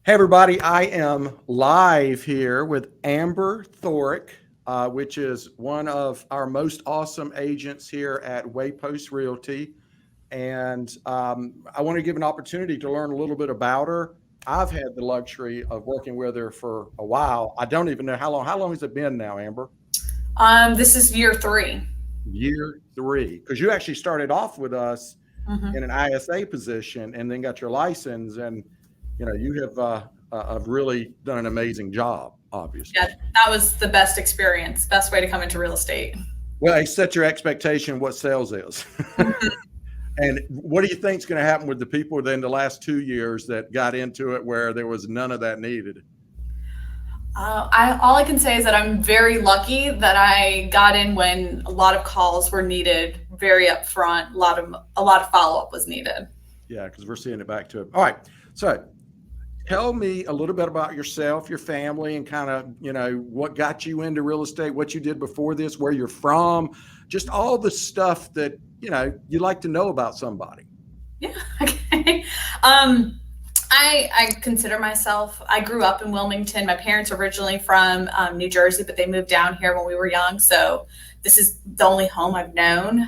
Hey, everybody. I am live here with Amber Thoryk, which is one of our most awesome agents here at Waypost Realty. And I want to give an opportunity to learn a little bit about her. I've had the luxury of working with her for a while. I don't even know how long. How long has it been now, Amber? This is year 3. Year three. Because you actually started off with us Hmm. in an ISA position and then got your license. And you have really done an amazing job, Yeah, obviously. that was the best experience, best way to come into real estate. Well, I set your expectation what sales is. Mhm. And what do you think is going to happen with the people in the last 2 years that got into it where there was none of that needed? All I can say is that I'm very lucky that I got in when a lot of calls were needed, very upfront. A lot of follow up was needed. Yeah, because we're seeing it back to it. All right. So tell me a little bit about yourself, your family, and kind of, what got you into real estate, what you did before this, where you're from, just all the stuff that, you like to know about somebody. Yeah. Okay. Um, I consider myself. I grew up in Wilmington. My parents are originally from New Jersey, but they moved down here when we were young. So this is the only home I've known.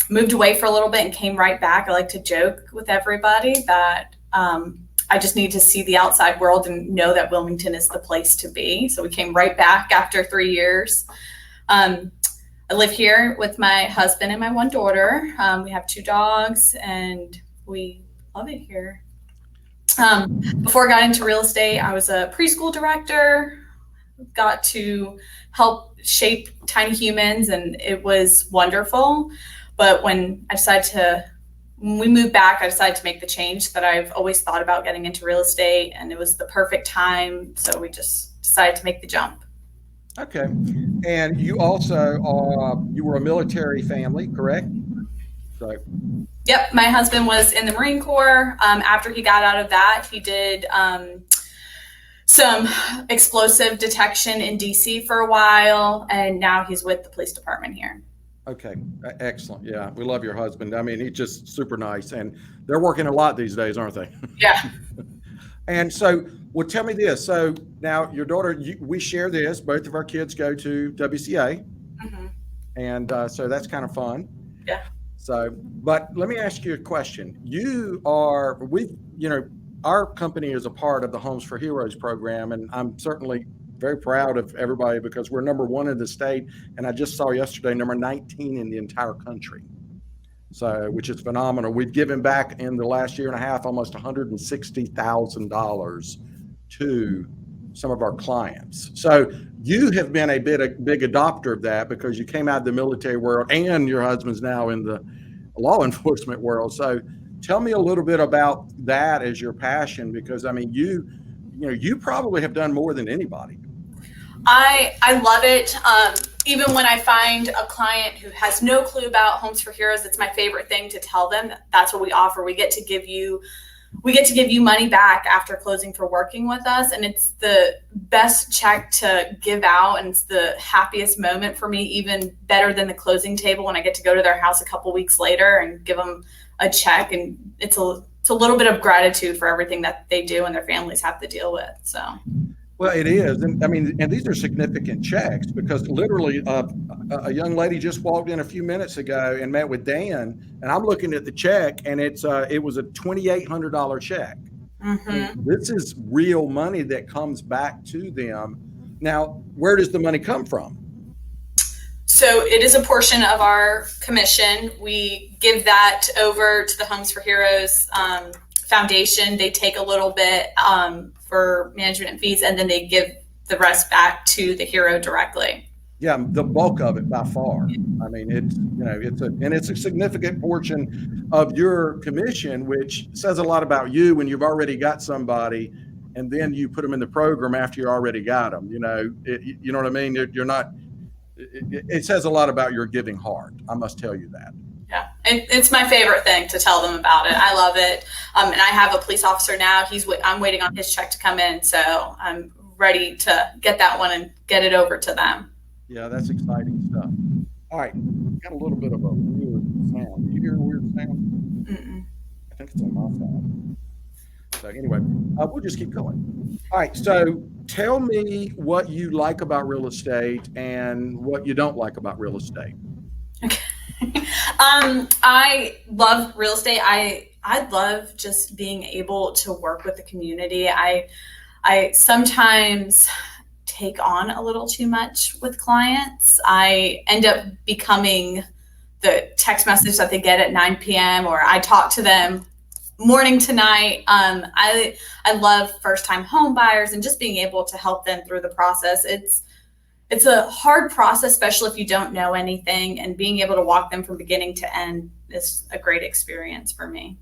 Moved away for a little bit and came right back. I like to joke with everybody that I just need to see the outside world and know that Wilmington is the place to be. So we came right back after 3 years. Um, I live here with my husband and my one daughter. We have 2 dogs and we love it here. Before I got into real estate, I was a preschool director, got to help shape tiny humans, and it was wonderful. But when we moved back, I decided to make the change that I've always thought about getting into real estate, and it was the perfect time. So we just decided to make the jump. Okay. And you were a military family, correct? So, Yep, my husband was in the Marine Corps. After he got out of that, he did some explosive detection in DC for a while, and now he's with the police department here. okay. Excellent. Yeah. We love your husband. I mean, he's just super nice and they're working a lot these days, aren't they? Yeah. And so, well, tell me this. So now your daughter, we share this. Both of our kids go to WCA, Hmm. and so that's kind of fun. Yeah. So, but let me ask you a question. Our company is a part of the Homes for Heroes program, and I'm certainly very proud of everybody because we're number one in the state, and I just saw yesterday number 19 in the entire country. So, which is phenomenal. We've given back in the last year and a half almost $160,000 to some of our clients. So, you have been a big adopter of that because you came out of the military world and your husband's now in the law enforcement world. So, tell me a little bit about that as your passion because I mean, you probably have done more than anybody. I love it. Even when I find a client who has no clue about Homes for Heroes, it's my favorite thing to tell them that that's what we offer. We get to give you money back after closing for working with us, and it's the best check to give out, and it's the happiest moment for me, even better than the closing table when I get to go to their house a couple weeks later and give them a check, and it's a little bit of gratitude for everything that they do and their families have to deal with. So Well, it is, and I mean, and these are significant checks because literally, a young lady just walked in a few minutes ago and met with Dan, and I'm looking at the check, and it was a $2,800 check. I mean, mhm. this is real money that comes back to them. Now, where does the money come from? So it is a portion of our commission. We give that over to the Homes for Heroes Foundation. They take a little bit for management fees, and then they give the rest back to the hero directly. Yeah, the bulk of it by far. I mean, it's a significant portion of your commission, which says a lot about you when you've already got somebody, and then you put them in the program after you already got them. You know what I mean? You're not. It says a lot about your giving heart. I must tell you that. Yeah, and it's my favorite thing to tell them about it. I love it, and I have a police officer now. I'm waiting on his check to come in, so I'm ready to get that one and get it over to them. Yeah, that's exciting stuff. All right, got a little bit of a weird sound. Do you hear a weird sound? Mm-mm. I think it's on my side. So anyway, we'll just keep going. All right. So tell me what you like about real estate and what you don't like about real estate. Okay. I love real estate. I love just being able to work with the community. I sometimes take on a little too much with clients. I end up becoming the text message that they get at 9 p.m. or I talk to them morning to night. I love first time home buyers and just being able to help them through the process. It's a hard process, especially if you don't know anything, and being able to walk them from beginning to end is a great experience for me.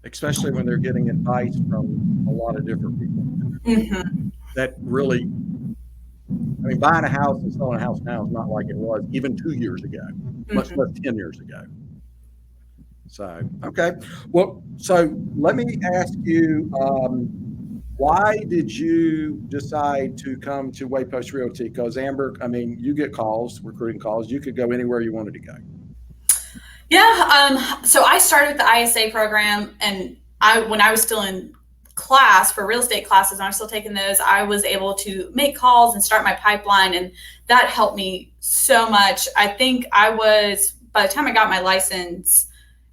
Especially when they're getting advice from a lot of different people. Mm-hmm. That really, I mean, buying a house and selling a house now is not like it was even 2 years ago, much less 10 years ago. So, okay. Well, so let me ask you, why did you decide to come to Waypost Realty? Because Amber, I mean, you get calls, recruiting calls. You could go anywhere you wanted to go. Yeah. So I started with the ISA program, and when I was still in class for real estate classes, and I'm still taking those, I was able to make calls and start my pipeline, and that helped me so much. I think by the time I got my license,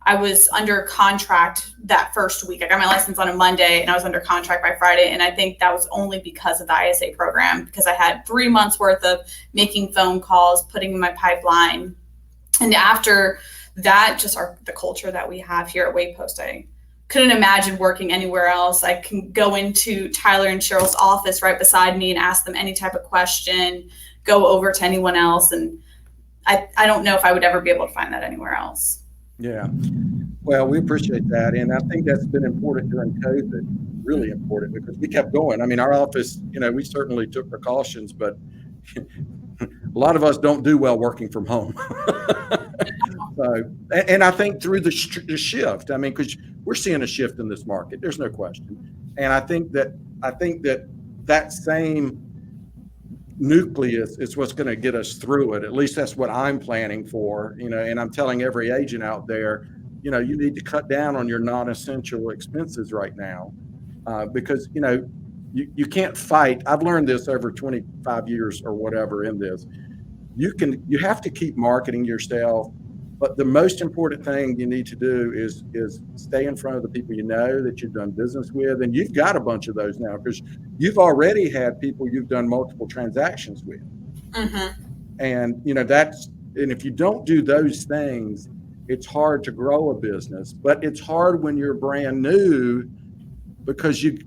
I was under contract that first week. I got my license on a Monday and I was under contract by Friday. And I think that was only because of the ISA program, because I had 3 months worth of making phone calls, putting in my pipeline. And after that, just the culture that we have here at Waypost, I couldn't imagine working anywhere else. I can go into Tyler and Cheryl's office right beside me and ask them any type of question, go over to anyone else. And I don't know if I would ever be able to find that anywhere else. Yeah. Well, we appreciate that. And I think that's been important during COVID, really important, because we kept going. I mean, our office, we certainly took precautions, but a lot of us don't do well working from home. So, and I think through the shift, I mean, because we're seeing a shift in this market, there's no question. And I think that same nucleus is what's going to get us through it. At least that's what I'm planning for, and I'm telling every agent out there, you need to cut down on your non-essential expenses right now, because, you can't fight. I've learned this over 25 years or whatever in this. You have to keep marketing yourself, but the most important thing you need to do is stay in front of the people that you've done business with, and you've got a bunch of those now because you've already had people you've done multiple transactions with. Mm-hmm. And and if you don't do those things, it's hard to grow a business. But it's hard when you're brand new, because you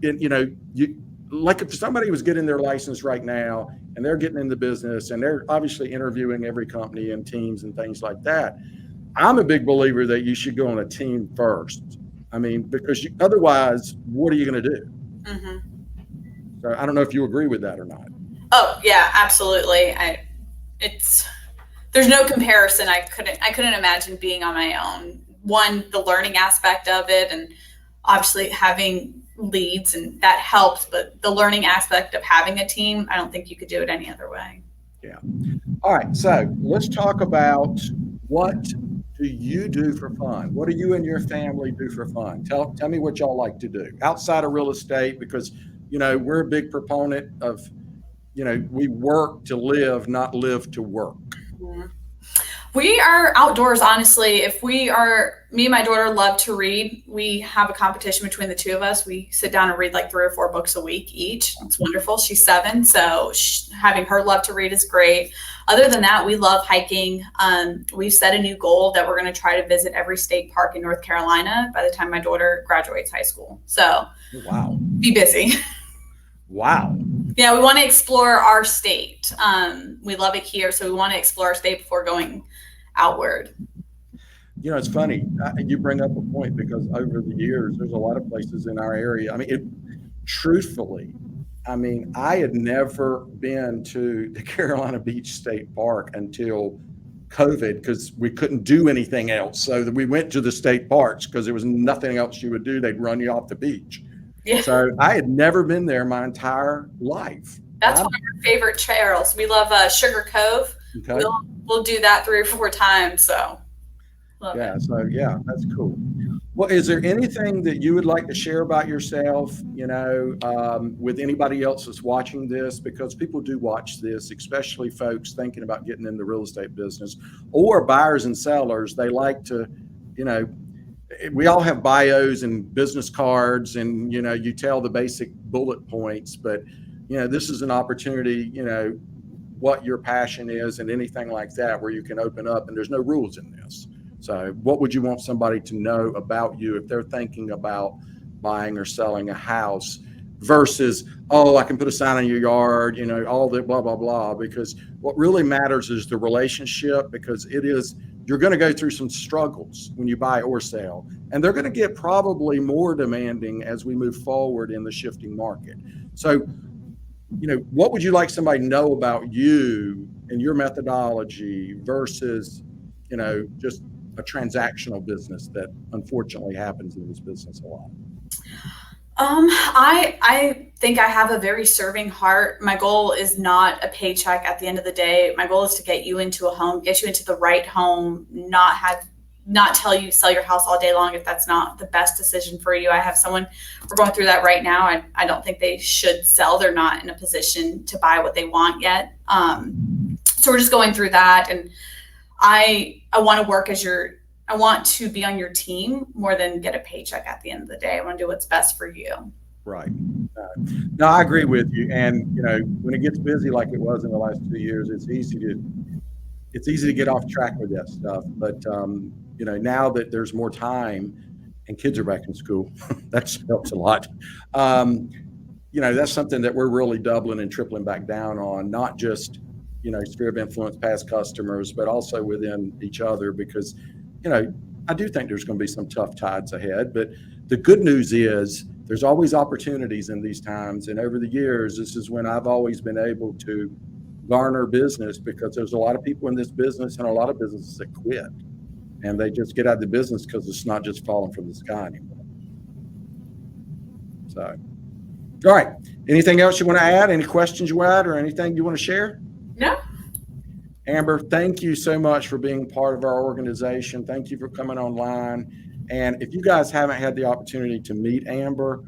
like if somebody was getting their license right now and they're getting in the business and they're obviously interviewing every company and teams and things like that. I'm a big believer that you should go on a team first. I mean, because otherwise, what are you going to do? Mm-hmm. So I don't know if you agree with that or not. Oh yeah, absolutely. There's no comparison. I couldn't imagine being on my own. One, the learning aspect of it, and obviously having leads, and that helps, but the learning aspect of having a team, I don't think you could do it any other way. Yeah. All right. So let's talk about, what do you do for fun? What do you and your family do for fun? Tell me what y'all like to do outside of real estate, because, we're a big proponent of, we work to live, not live to work. Mm-hmm. We are outdoors, honestly. Me and my daughter love to read. We have a competition between the two of us. We sit down and read like 3 or 4 books a week each. It's wonderful. She's 7, so having her love to read is great. Other than that, we love hiking. We've set a new goal that we're going to try to visit every state park in North Carolina by the time my daughter graduates high school. So, wow, be busy. Wow. Yeah, we want to explore our state. We love it here, so we want to explore our state before going outward. It's funny. You bring up a point, because over the years, there's a lot of places in our area. I mean, truthfully, I had never been to the Carolina Beach State Park until COVID, because we couldn't do anything else. So we went to the state parks because there was nothing else you would do. They'd run you off the beach. Yeah. So I had never been there my entire life. That's one of our favorite trails. We love Sugar Cove. Okay. We'll do that 3 or 4 times. So yeah, so yeah, that's cool. Well, is there anything that you would like to share about yourself, with anybody else that's watching this? Because people do watch this, especially folks thinking about getting in the real estate business or buyers and sellers. They like to, we all have bios and business cards and, you tell the basic bullet points, but, this is an opportunity, what your passion is and anything like that, where you can open up and there's no rules in this. So what would you want somebody to know about you if they're thinking about buying or selling a house versus, oh, I can put a sign in your yard, all the blah, blah, blah, because what really matters is the relationship, because you're going to go through some struggles when you buy or sell, and they're going to get probably more demanding as we move forward in the shifting market. So, what would you like somebody to know about you and your methodology versus, just a transactional business that unfortunately happens in this business a lot? I think I have a very serving heart. My goal is not a paycheck at the end of the day. My goal is to get you into a home, get you into the right home, not tell you sell your house all day long if that's not the best decision for you. I have someone, we're going through that right now. I don't think they should sell. They're not in a position to buy what they want yet. So we're just going through that, and I want to work I want to be on your team more than get a paycheck at the end of the day. I want to do what's best for you. Right. No, I agree with you. And, when it gets busy like it was in the last 2 years, it's easy to get off track with that stuff. But, now that there's more time and kids are back in school, that helps a lot. That's something that we're really doubling and tripling back down on, not just, sphere of influence, past customers, but also within each other, because, I do think there's going to be some tough tides ahead, but the good news is there's always opportunities in these times. And over the years, this is when I've always been able to garner business, because there's a lot of people in this business and a lot of businesses that quit, and they just get out of the business because it's not just falling from the sky anymore. So, all right. Anything else you want to add? Any questions you add or anything you want to share? No. Amber, thank you so much for being part of our organization. Thank you for coming online. And if you guys haven't had the opportunity to meet Amber,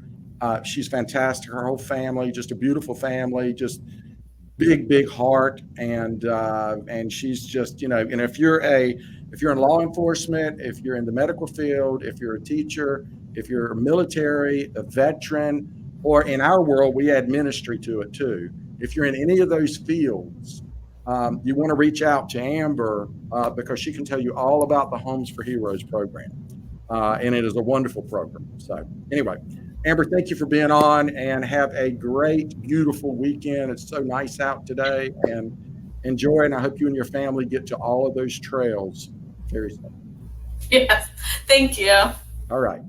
she's fantastic. Her whole family, just a beautiful family, just big heart. And she's just, and if you're in law enforcement, if you're in the medical field, if you're a teacher, if you're military, a veteran, or in our world, we add ministry to it too. If you're in any of those fields, you want to reach out to Amber because she can tell you all about the Homes for Heroes program. And it is a wonderful program. So anyway, Amber, thank you for being on, and have a great, beautiful weekend. It's so nice out today, and enjoy. And I hope you and your family get to all of those trails very soon. Yes. Thank you. All right.